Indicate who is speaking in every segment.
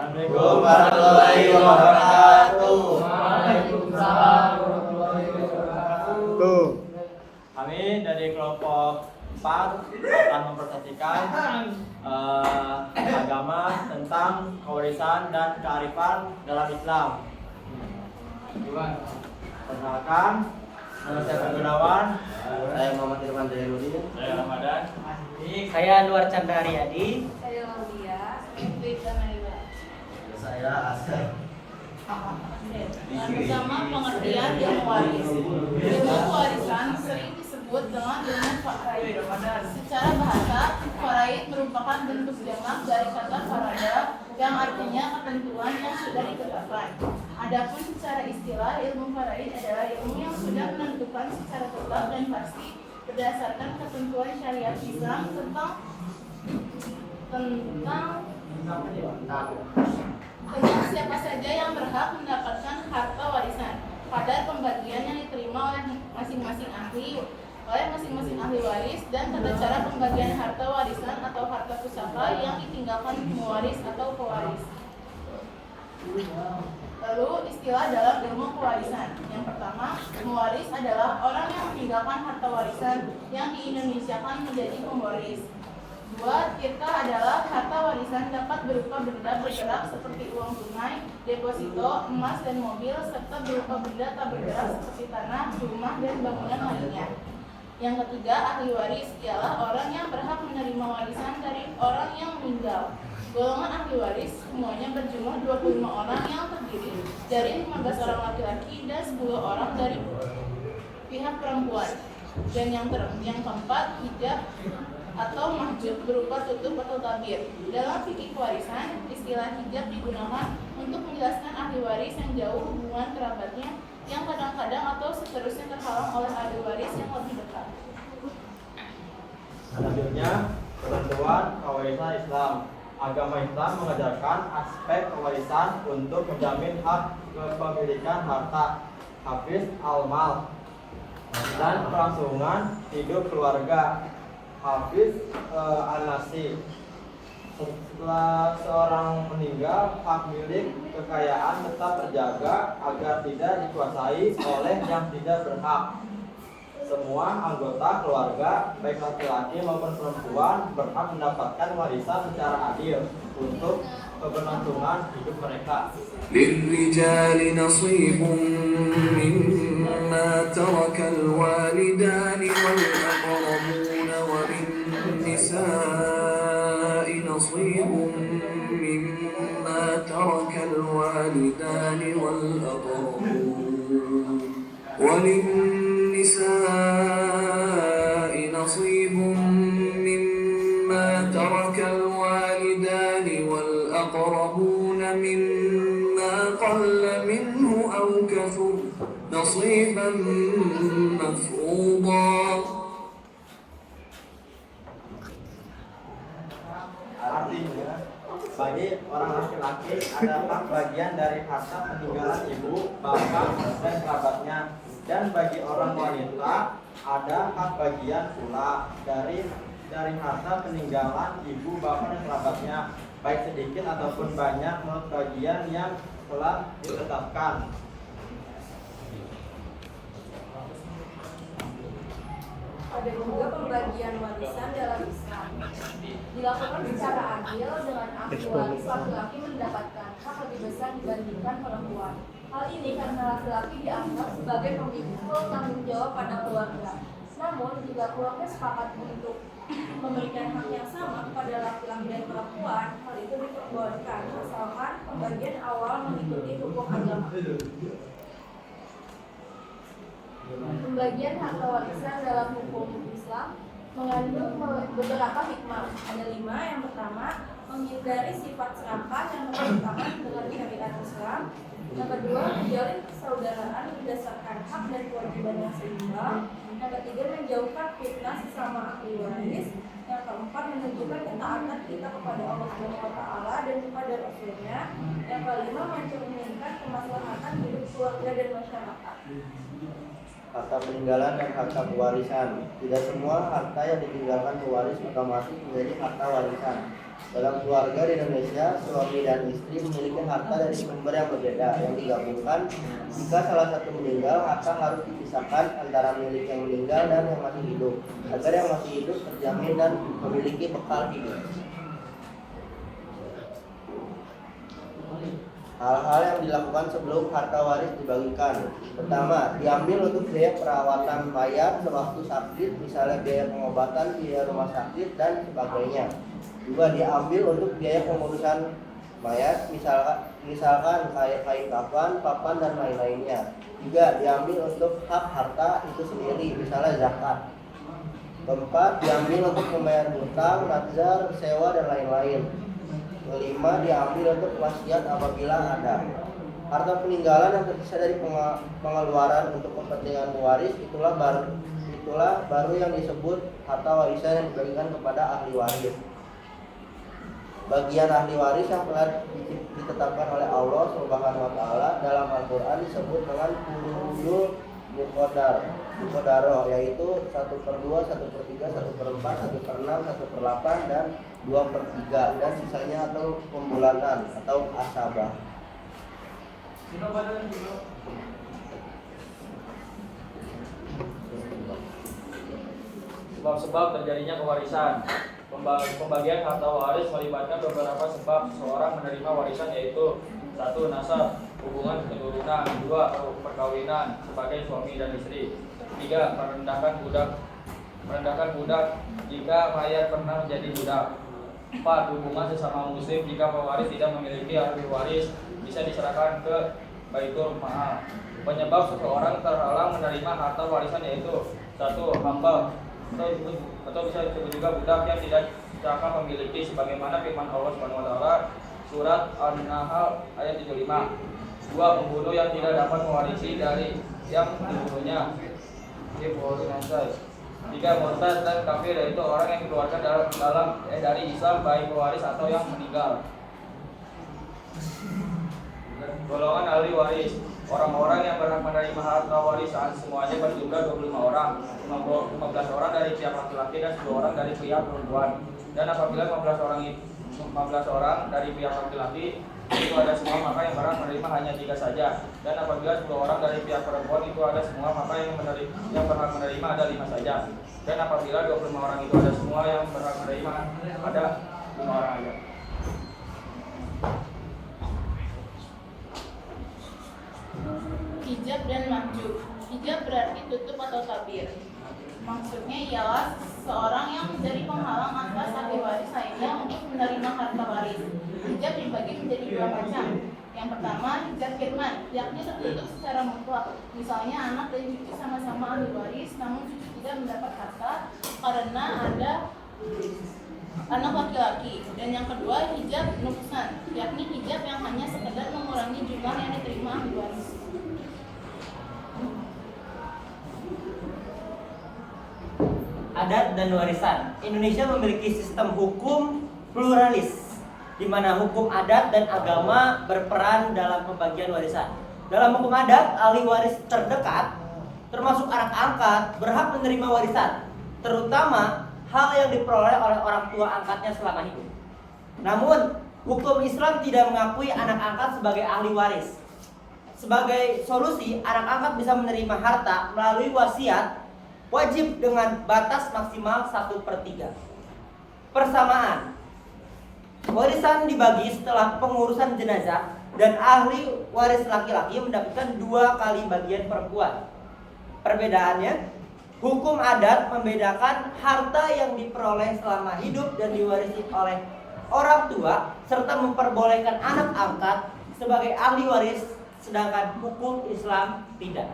Speaker 1: Assalamualaikum warahmatullahi wabarakatuh.
Speaker 2: Waalaikumsalam warahmatullahi wabarakatuh.
Speaker 1: Kami dari kelompok 4 akan mempresentasikan agama tentang kewarisan dan kearifan dalam Islam. Perkenalkan, nama saya Pak Gunawan.
Speaker 3: Saya Muhammad Irfan Zainuddin.
Speaker 1: Saya Ramadan.
Speaker 4: Saya Anwar Chandra Riyadi.
Speaker 5: Saya Laudia, Brita Naila.
Speaker 3: Saya Asep.
Speaker 5: Pertama, pengertian ilmu waris. Ilmu kewarisan sering disebut dengan ilmu faraid. Secara bahasa, faraid merupakan bentuk jamak dari kata farada yang artinya ketentuan yang sudah ditetapkan. Adapun secara istilah, ilmu faraid adalah ilmu yang sudah menentukan secara tetap dan pasti berdasarkan ketentuan syariat Islam tentang siapa saja yang berhak mendapatkan harta warisan, kadar pembagian yang diterima oleh masing-masing ahli waris, dan tata cara pembagian harta warisan atau harta pusaka yang ditinggalkan pewaris atau pewaris. Lalu istilah dalam ilmu pewarisan. Yang pertama, mewaris adalah orang yang meninggalkan harta warisan yang diindonesiakan menjadi pewaris. 2. Tirka adalah harta warisan dapat berupa benda bergerak seperti uang tunai, deposito, emas dan mobil, serta berupa benda tak bergerak seperti tanah, rumah, dan bangunan lainnya. Yang ketiga, ahli waris ialah orang yang berhak menerima warisan dari orang yang meninggal. Golongan ahli waris semuanya berjumlah 25 orang yang terdiri dari 15 orang laki-laki dan 10 orang dari pihak perempuan. Dan yang keempat, hijab atau mahjub berupa tutup atau tabir. Dalam fikih kewarisan, istilah hijab digunakan untuk menjelaskan ahli waris yang jauh hubungan kerabatnya yang kadang-kadang atau seterusnya terhalang oleh ahli waris yang lebih dekat.
Speaker 1: Selanjutnya, ketentuan kewarisan Islam. Agama Islam mengajarkan aspek kewarisan untuk menjamin hak kepemilikan harta, hafiz al-mal, dan kelangsungan hidup keluarga, hafiz an-nasi. Setelah seorang meninggal, hak milik kekayaan tetap terjaga agar tidak dikuasai oleh yang tidak berhak. Semua anggota keluarga, baik laki-laki maupun perempuan, berhak mendapatkan warisan secara adil untuk keberlangsungan hidup mereka.
Speaker 6: للرجال نصيب مما ترك الوالدان والأقربون وللنساء نصيب مما ترك الوالدان وللنساء نصيب مما ترك الوالدان والأقربون مما قل منه أو كثر نصيبا مفروضا.
Speaker 1: Artinya, bagi orang laki-laki ada hak bagian dari harta peninggalan ibu, bapak, dan kerabatnya. Dan bagi orang wanita ada hak bagian pula dari harta peninggalan ibu, bapak, dan kerabatnya, baik sedikit ataupun banyak menurut bagian yang telah ditetapkan.
Speaker 5: Ada juga pembagian warisan dalam Islam. Dilakukan secara adil dengan ahli waris laki-laki mendapatkan hak lebih besar dibandingkan perempuan. Hal ini karena laki-laki dianggap sebagai pemikul tanggung jawab pada keluarga. Namun, jika keluarga sepakat untuk memberikan hak yang sama kepada laki-laki dan perempuan, hal itu diperbolehkan asalkan pembagian awal mengikuti hukum agama. Pembagian harta warisan dalam hukum Islam mengandung beberapa hikmah. Ada 5. Yang pertama, menghindari sifat serampan yang bertentangan dengan syariat Islam. Yang kedua, menjalin persaudaraan berdasarkan hak dan kewajiban yang seimbang. Yang ketiga, menjauhkan fitnah sesama ahli waris. Yang keempat, menunjukkan ketaatan kita kepada Allah SWT dan kepada Rasulnya. Yang kelima, mencerminkan kemaslahatan hidup keluarga dan masyarakat.
Speaker 3: Harta peninggalan dan harta pewarisan. Tidak semua harta yang ditinggalkan pewaris otomatis menjadi harta warisan. Dalam keluarga di Indonesia, suami dan istri memiliki harta dari sumber yang berbeda yang digabungkan. Jika salah satu meninggal, harta harus dipisahkan antara milik yang meninggal dan yang masih hidup, agar yang masih hidup terjamin dan memiliki bekal hidup. Hal-hal yang dilakukan sebelum harta waris dibagikan. Pertama, diambil untuk biaya perawatan mayat sewaktu sakit, misalnya biaya pengobatan, biaya rumah sakit, dan sebagainya. Juga diambil untuk biaya pengurusan mayat, misalkan kain kafan, papan, dan lain-lainnya. Juga diambil untuk hak harta itu sendiri, misalnya zakat. Keempat, diambil untuk membayar hutang, nazar, sewa, dan lain-lain. Kelima, diambil untuk wasiat apabila ada. Harta peninggalan yang tersisa dari pengeluaran untuk kepentingan pewaris itulah baru yang disebut harta warisan yang dibagikan kepada ahli waris. Bagian ahli waris yang telah ditetapkan oleh Allah Subhanahu wa taala dalam Al-Qur'an disebut dengan ulul muqaddar, yaitu 1/2, 1/3, 1/4, 1/6, 1/8 dan 2/3, dan sisanya atau pembulanan atau asabah.
Speaker 2: Sebab-sebab terjadinya kewarisan. Pembagian harta waris melibatkan beberapa sebab seseorang menerima warisan, yaitu 1. Nasab, hubungan keturunan. 2. Perkawinan sebagai suami dan istri. 3. Merendahkan budak jika mayat pernah menjadi budak. 4. Hubungan sesama muslim jika pewaris tidak memiliki ahli waris, bisa diserahkan ke Baitul Maal. Penyebab seseorang terhalang menerima harta warisan yaitu 1. Hamba atau bisa disebut juga budak yang tidak seakan memiliki, sebagaimana firman Allah Subhanahu wa taala surat An-Nahl ayat 75. 2. Pembunuh yang tidak dapat mewarisi dari yang dibunuhnya. 3. Murtad dan kafir, yaitu orang yang dikeluarkan dari Islam, baik pewaris atau yang meninggal. Golongan ahli waris. Orang-orang yang berhak menerima harta warisan semuanya berjumlah 25 orang, 15 orang dari pihak laki-laki dan 10 orang dari pihak perempuan. Dan apabila 15 orang dari pihak laki-laki itu ada semua, maka yang berhak menerima hanya 3 saja. Dan apabila 10 orang dari pihak perempuan itu ada semua, maka yang berhak menerima ada 5 saja. Dan apabila 25 orang itu ada semua, yang berhak menerima ada 5 orang saja.
Speaker 5: Hijab dan mahjub. Hijab berarti tutup atau tabir. Maksudnya ialah seorang yang menjadi penghalang atas ahli waris lainnya untuk menerima harta waris. Hijab dibagi menjadi 2 macam. Yang pertama, hijab khidmat, yakni tertutup secara mutlak. Misalnya anak dan cucu sama-sama ahli waris, namun cucu tidak mendapat harta karena ada anak laki-laki. Dan yang kedua, hijab nuksan, yakni hijab yang hanya sekedar mengurangi jumlah yang diterima ahli waris.
Speaker 4: Adat dan warisan. Indonesia memiliki sistem hukum pluralis, di mana hukum adat dan agama berperan dalam pembagian warisan. Dalam hukum adat, ahli waris terdekat, termasuk anak angkat, berhak menerima warisan, terutama hal yang diperoleh oleh orang tua angkatnya selama hidup. Namun, hukum Islam tidak mengakui anak angkat sebagai ahli waris. Sebagai solusi, anak angkat bisa menerima harta melalui wasiat wajib dengan batas maksimal 1/3. Persamaan, warisan dibagi setelah pengurusan jenazah dan ahli waris laki-laki mendapatkan 2 kali bagian perempuan. Perbedaannya, hukum adat membedakan harta yang diperoleh selama hidup dan diwarisi oleh orang tua, serta memperbolehkan anak angkat sebagai ahli waris, sedangkan hukum Islam tidak.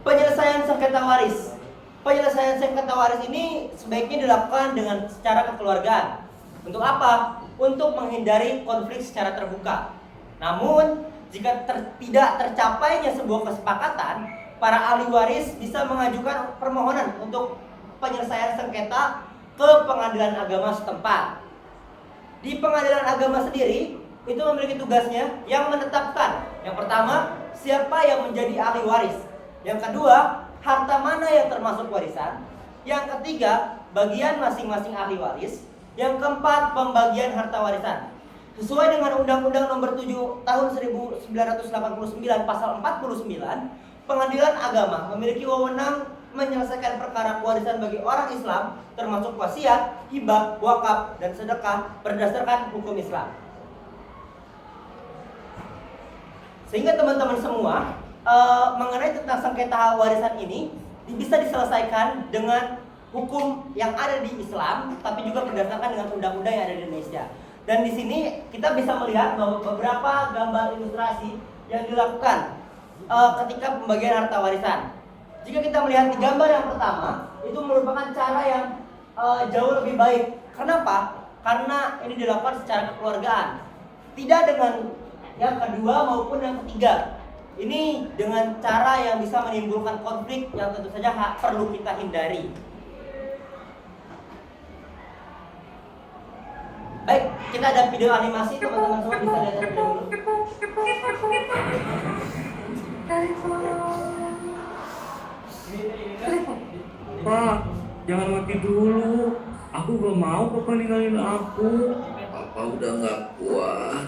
Speaker 4: Penyelesaian sengketa waris. Penyelesaian sengketa waris ini sebaiknya dilakukan dengan secara kekeluargaan. Untuk apa? Untuk menghindari konflik secara terbuka. Namun, jika tidak tercapainya sebuah kesepakatan, para ahli waris bisa mengajukan permohonan untuk penyelesaian sengketa ke pengadilan agama setempat. Di pengadilan agama sendiri itu memiliki tugasnya yang menetapkan, yang pertama, siapa yang menjadi ahli waris. Yang kedua, harta mana yang termasuk warisan. Yang ketiga, bagian masing-masing ahli waris. Yang keempat, pembagian harta warisan. Sesuai dengan Undang-Undang Nomor 7 Tahun 1989 Pasal 49, Pengadilan Agama memiliki wewenang menyelesaikan perkara warisan bagi orang Islam, termasuk wasiat, hibah, wakaf, dan sedekah berdasarkan hukum Islam. Sehingga teman-teman semua mengenai tentang sengketa warisan ini bisa diselesaikan dengan hukum yang ada di Islam, tapi juga berdasarkan dengan undang-undang yang ada di Indonesia. Dan di sini kita bisa melihat bahwa beberapa gambar ilustrasi yang dilakukan ketika pembagian harta warisan. Jika kita melihat di gambar yang pertama, itu merupakan cara yang jauh lebih baik. Kenapa? Karena ini dilakukan secara kekeluargaan, tidak dengan yang kedua maupun yang ketiga. Ini dengan cara yang bisa menimbulkan konflik yang tentu saja perlu kita hindari. Baik, kita ada video animasi, teman-teman semua bisa lihat video dulu.
Speaker 6: Pak, jangan mati dulu. Aku gak mau Papa ninggalin aku. Papa udah gak kuat.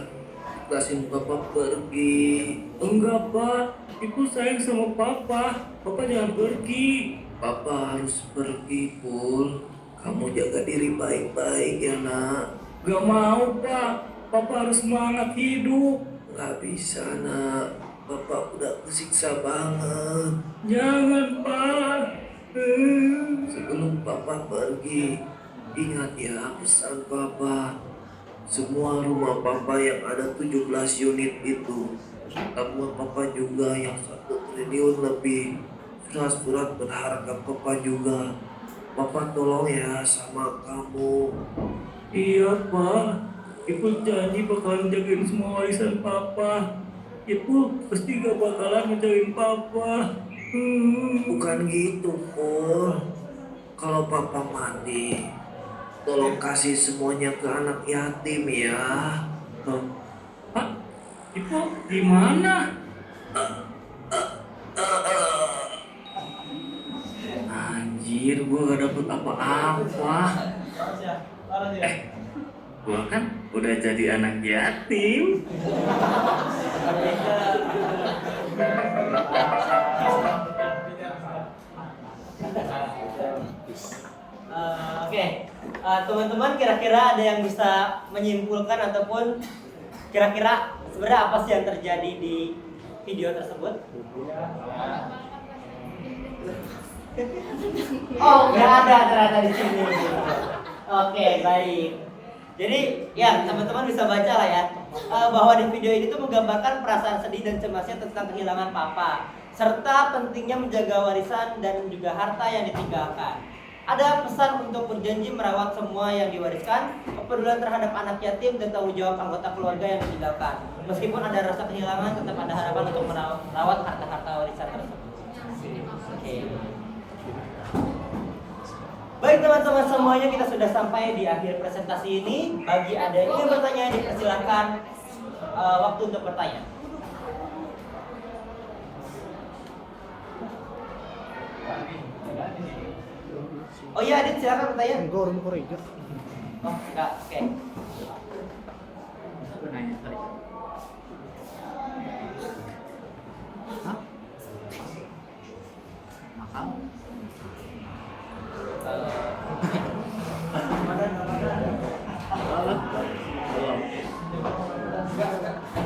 Speaker 6: Kasih Papa pergi. Enggak, Pak. Ibu sayang sama Papa. Papa jangan pergi. Papa harus pergi, Pul. Kamu jaga diri baik-baik ya, Nak. Gak mau, Pak. Papa harus semangat hidup. Gak bisa, Nak. Papa udah kesiksa banget. Jangan, Pak. Sebelum Papa pergi, ingat ya pesan Papa. Semua rumah Papa yang ada 17 unit itu, tabungan Papa juga yang 1 triliun lebih, surat-surat berharga Papa juga. Papa tolong ya sama kamu. Iya, Pak. Ibu janji bakalan jagain semua warisan Papa. Ibu pasti gak bakalan ngejauhin Papa. Bukan gitu, Pul. Kalau Papa mati, tolong kasih semuanya ke anak yatim ya. Pak, Ibu gimana? Anjir, gua gak dapet apa-apa. Gua kan udah jadi anak yatim.
Speaker 4: Oke, teman-teman kira-kira ada yang bisa menyimpulkan ataupun kira-kira sebenarnya apa sih yang terjadi di video tersebut? Oh, nggak ada ternyata di sini. Oke, baik. Jadi ya teman-teman bisa baca lah ya bahwa di video ini tuh menggambarkan perasaan sedih dan cemasnya tentang kehilangan papa, serta pentingnya menjaga warisan dan juga harta yang ditinggalkan. Ada pesan untuk berjanji merawat semua yang diwariskan, kepedulian terhadap anak yatim, dan tanggung jawab anggota keluarga yang ditinggalkan. Meskipun ada rasa kehilangan, tetap ada harapan untuk merawat harta-harta warisan tersebut. Oke. Baik teman-teman semuanya, kita sudah sampai di akhir presentasi ini. Bagi ada yang ingin bertanya, dipersilakan waktu untuk bertanya. Oh iya, Adit, silakan bertanya.
Speaker 7: Enggak, orang Korea.
Speaker 4: Oh, enggak, oke.
Speaker 7: Aku nanya tadi. Hah? Mahal?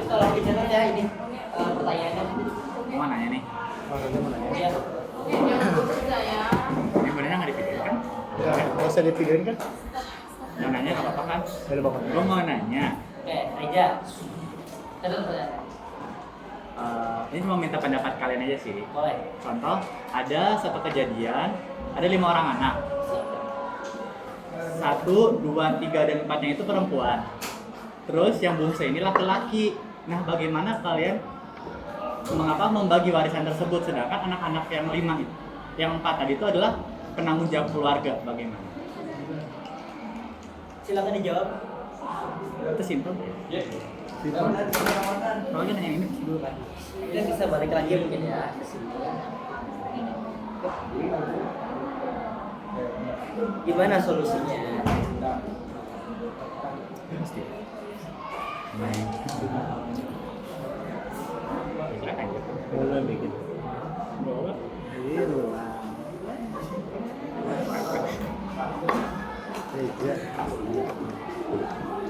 Speaker 4: Tolong dicatat ya ini pertanyaannya.
Speaker 7: Mau nanya nih?
Speaker 4: Iya.
Speaker 7: Ini benernya nggak dipikirin kan?
Speaker 8: Nggak usah dipikirin kan?
Speaker 7: Mau nanya nggak apa-apa kan?
Speaker 8: Ada bakal.
Speaker 7: Gue mau nanya.
Speaker 4: Oke, Reja. Catat pertanyaan.
Speaker 7: Ini cuma minta pendapat kalian aja sih.
Speaker 4: Boleh.
Speaker 7: Contoh, ada satu kejadian, ada 5 orang anak. 1, 2, 3, dan 4-nya itu perempuan. Terus yang bungsu ini laki-laki. Nah, bagaimana kalian mengapa membagi warisan tersebut, sedangkan anak-anak yang 5 itu, yang 4 tadi itu adalah penanggung jawab keluarga, bagaimana?
Speaker 4: Silakan dijawab.
Speaker 7: Itu simpel. Soalnya nanya ini dulu kan.
Speaker 4: Kita bisa balik lagi mungkin ya. Gimana solusinya?
Speaker 8: Mulai bikin.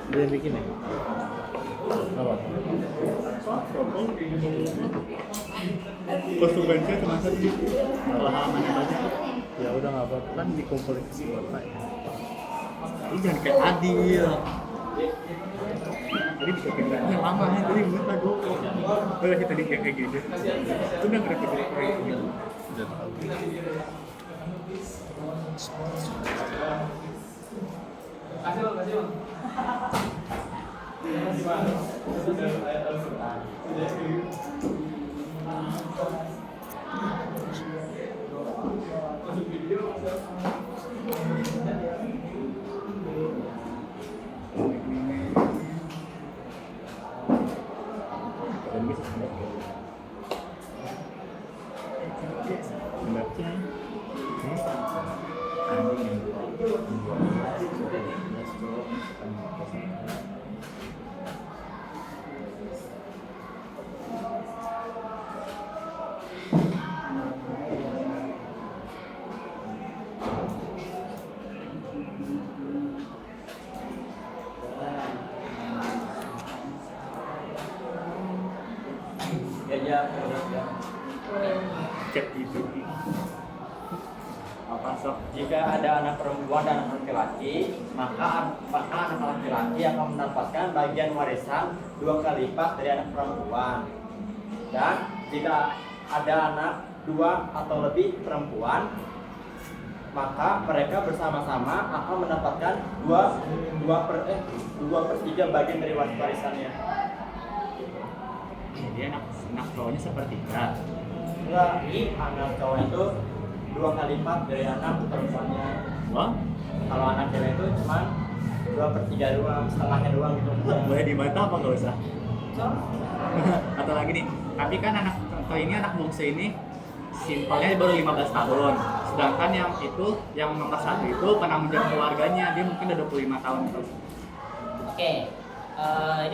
Speaker 8: Dia bikin ya? Apa?
Speaker 7: Konsekuensinya termasuk di kalau halamannya banyak.
Speaker 8: Ya udah nggak apa-apa kan dikumpulin ke bapak ya.
Speaker 7: Ini jangan kayak adil. Jadi bisa kerjanya lama ya, jadi minta dulu. Kalau kita di kayak gini, itu udah gerak kayak gini.
Speaker 8: Udah tahu.
Speaker 2: Kasih bang, kasih bang.
Speaker 7: Cek itu.
Speaker 1: Apa sok? Jika ada anak perempuan dan anak laki-laki, maka anak laki-laki akan mendapatkan bagian warisan 2 kali lipat dari anak perempuan. Dan jika ada anak 2 atau lebih perempuan, maka mereka bersama-sama akan mendapatkan 2/3 bagian dari warisannya.
Speaker 7: Jadi anak cowoknya sepertiga.
Speaker 1: Enggak, anak cowok itu 2 kali lipat dari anak perempuannya.
Speaker 7: Wah,
Speaker 1: Kalau anak cewek itu cuma 2/3 doang, setengahnya doang gitu.
Speaker 7: boleh dibantah apa nggak usah? Atau lagi nih, tapi kan kalau ini anak bungsu ini simpelnya baru 15 tahun. Sedangkan yang itu, yang nomor 1 itu penanggung jawab keluarganya, dia mungkin udah 25 tahun.
Speaker 4: Oke,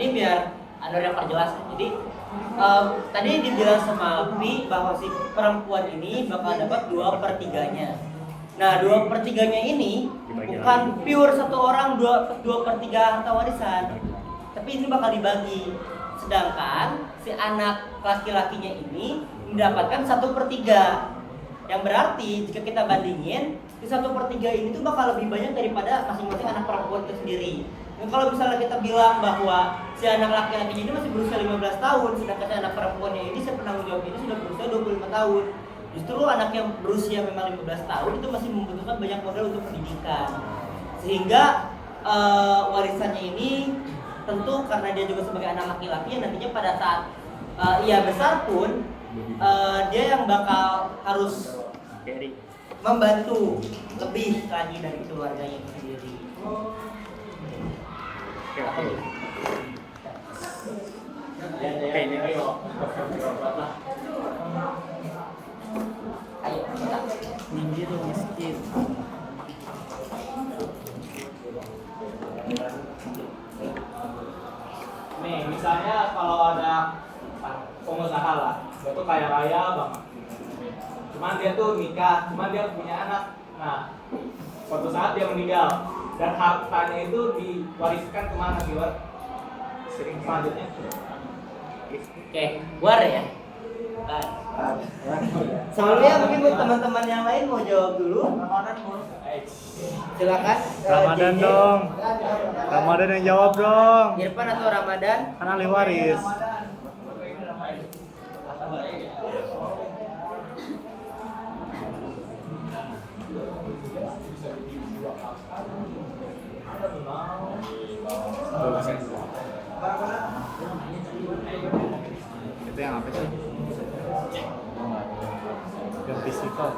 Speaker 4: ini biar Anwar yang perjelas. Jadi tadi dibilang sama Alfi bahwa si perempuan ini bakal dapat 2/3-nya. Nah, 2/3-nya ini bukan pure satu orang 2/3 harta warisan, tapi ini bakal dibagi. Sedangkan si anak laki-lakinya ini mendapatkan 1/3. Yang berarti jika kita bandingin, di 1/3 ini tuh bakal lebih banyak daripada masing-masing anak perempuan itu sendiri. Dan kalau misalnya kita bilang bahwa si anak laki-laki ini masih berusia 15 tahun, sedangkan si anak perempuannya ini si penanggung jawab ini sudah berusia 25 tahun. Justru anak yang berusia memang 15 tahun itu masih membutuhkan banyak modal untuk pendidikan. Sehingga warisannya ini tentu karena dia juga sebagai anak laki-laki yang nantinya pada saat ia besar pun dia yang bakal harus membantu lebih lagi dari keluarganya itu sendiri.
Speaker 7: Oke, ini ayo.
Speaker 4: Ayo kita.
Speaker 7: Tinggi tuh miskin.
Speaker 2: Nih, misalnya kalau ada pengusaha lah, dia tuh kaya raya banget. Cuman dia tuh nikah, cuman dia punya anak. Nah, suatu saat dia meninggal dan hartanya itu diwariskan kemana sih, War? Sering selanjutnya.
Speaker 4: Oke, War ya. Sebelumnya mungkin buat teman-teman yang lain mau jawab dulu. Silakan.
Speaker 8: Ramadan
Speaker 4: JJ.
Speaker 8: dong. Ramadan yang jawab dong.
Speaker 4: Irfan atau Ramadan?
Speaker 8: Kan ahli waris. Itu yang apa sih? Yang fisikal.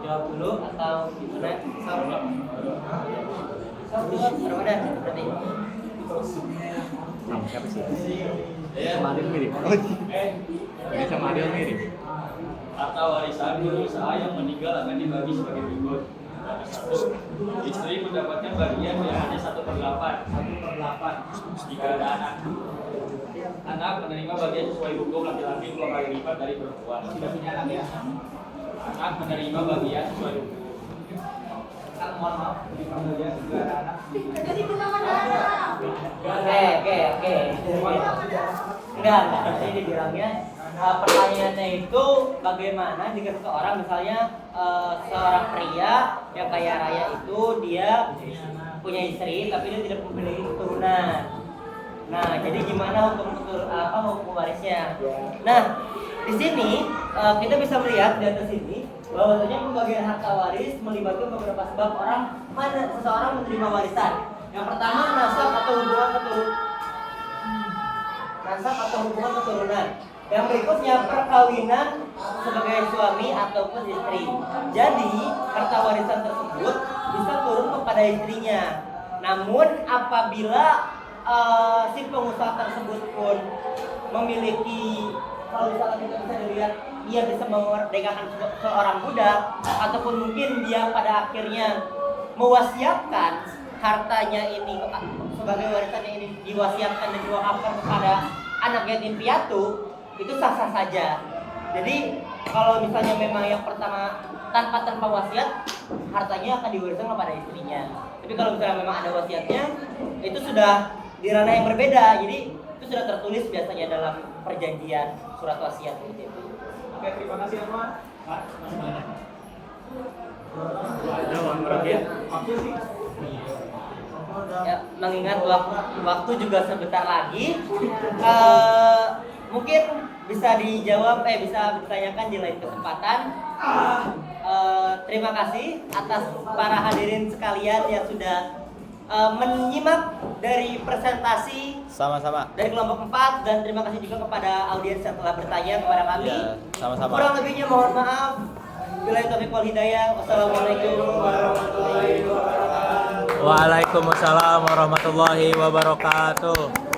Speaker 4: jawab dulu atau gimana? Ramadan berarti.
Speaker 8: Nama siapa sih? Sama Adil mirip. Oh, ini sama Adil mirip.
Speaker 2: Harta warisan berusaha yang meninggal akan dibagi sebagai berikut. Satu, istri mendapatkan bagian yang hanya 1/8. Jika ada anak. Anak menerima bagian sesuai hukum laki-laki 2 kali lipat dari perempuan. Tidak punya anak ya? Anak menerima bagian sesuai hukum. Mohon maaf, di pembagian juga ada anak.
Speaker 4: Oke. Enggak. Jadi dibilangnya pertanyaannya itu bagaimana jika seseorang misalnya seorang pria yang kaya raya itu dia punya istri tapi dia tidak memiliki keturunan. Nah, jadi gimana hukum warisnya? Nah, di sini kita bisa melihat di atas ini bahwasanya pembagian harta waris melibatkan beberapa sebab seseorang menerima warisan. Yang pertama nasab atau hubungan keturunan. Yang berikutnya perkawinan sebagai suami ataupun istri. Jadi harta warisan tersebut bisa turun kepada istrinya. Namun apabila si pengusaha tersebut pun memiliki, kalau misalnya kita bisa dilihat, ia bisa memerdekakan seorang budak, ataupun mungkin dia pada akhirnya mewasiatkan hartanya ini sebagai warisannya ini diwasiatkan dan diwakafkan kepada anak yatim piatu, itu sah-sah saja. Jadi kalau misalnya memang yang pertama tanpa wasiat, hartanya akan diwariskan kepada istrinya. Tapi kalau misalnya memang ada wasiatnya, itu sudah di ranah yang berbeda. Jadi itu sudah tertulis biasanya dalam perjanjian surat wasiat itu.
Speaker 2: Oke, terima kasih teman.
Speaker 4: Ya, mengingat waktu juga sebentar lagi, mungkin bisa dijawab, bisa ditanyakan di lain kesempatan. Terima kasih atas para hadirin sekalian yang sudah menyimak dari presentasi
Speaker 1: Sama-sama.
Speaker 4: dari kelompok 4, dan terima kasih juga kepada audiens yang telah bertanya kepada kami.
Speaker 1: Ya, sama-sama.
Speaker 4: Kurang lebihnya mohon maaf. Billahi taufiq wal hidayah. Wassalamualaikum warahmatullahi wabarakatuh.
Speaker 1: Waalaikumsalam warahmatullahi wabarakatuh.